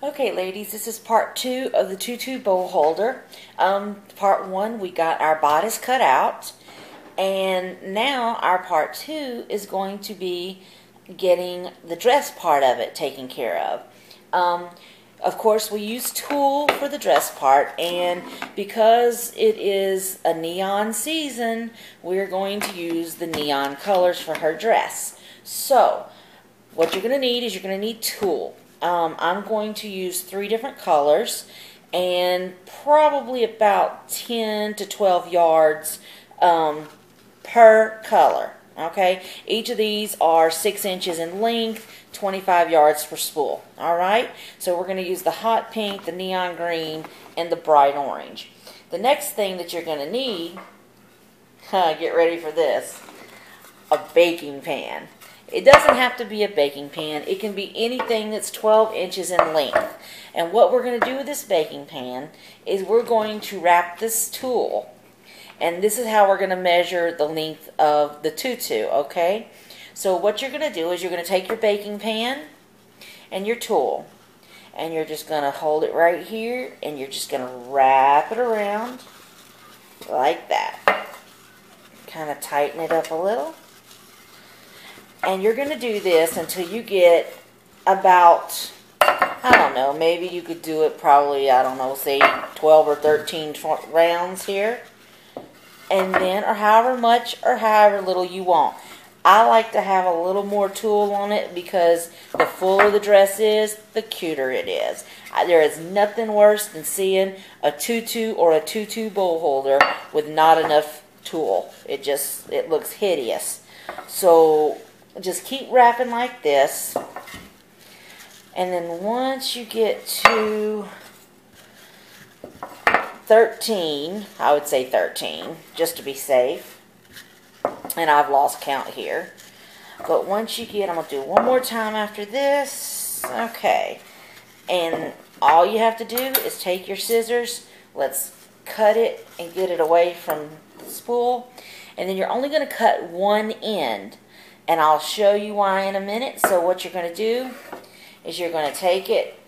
Okay, ladies, this is part 2 of the Tutu bowl holder. Part 1, we got our bodice cut out, and now our part 2 is going to be getting the dress part of it taken care of. Of course, we use tulle for the dress part, and because it is a neon season, we're going to use the neon colors for her dress. So, what you're going to need is you're going to need tulle. I'm going to use 3 different colors and probably about 10 to 12 yards per color. Okay, each of these are 6 inches in length, 25 yards per spool. Alright, so we're going to use the hot pink, the neon green, and the bright orange. The next thing that you're going to need, get ready for this, a baking pan. It doesn't have to be a baking pan. It can be anything that's 12 inches in length. And what we're going to do with this baking pan is we're going to wrap this tulle. And this is how we're going to measure the length of the tutu, okay? So what you're going to do is you're going to take your baking pan and your tulle. And you're just going to hold it right here. And you're just going to wrap it around like that. Kind of tighten it up a little. And you're going to do this until you get about, I don't know, maybe you could do it probably, I don't know, say 12 or 13 rounds here. And then, or however much or however little you want. I like to have a little more tulle on it because the fuller the dress is, the cuter it is. There is nothing worse than seeing a tutu or a tutu bowl holder with not enough tulle. It looks hideous. So just keep wrapping like this, and then once you get to 13, I would say 13, just to be safe, and I've lost count here, but once you get, I'm going to do it one more time after this, okay, and all you have to do is take your scissors, let's cut it and get it away from the spool, and then you're only going to cut one end. And I'll show you why in a minute. So what you're going to do is you're going to take it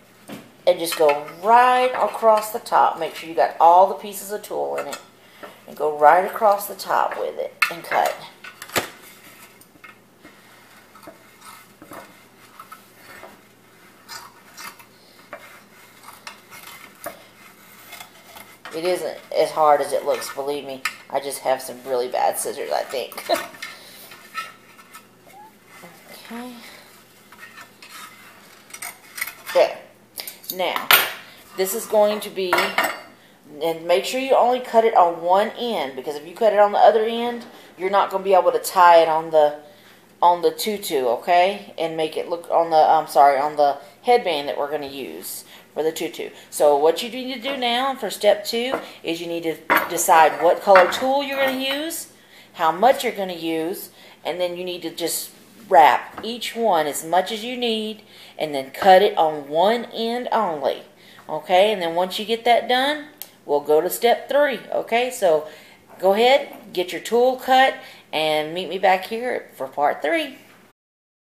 and just go right across the top. Make sure you got all the pieces of tulle in it. And go right across the top with it and cut. It isn't as hard as it looks, believe me. I just have some really bad scissors, I think. Okay. There. Now, this is going to be, and make sure you only cut it on one end, because if you cut it on the other end, you're not going to be able to tie it on the tutu, okay? And make it look on the, on the headband that we're going to use for the tutu. So what you need to do now for step 2 is you need to decide what color tulle you're going to use, how much you're going to use, and then you need to just wrap each one as much as you need and then cut it on one end only. Okay, and then once you get that done, we'll go to step 3. Okay, so go ahead, get your tulle cut, and meet me back here for part 3.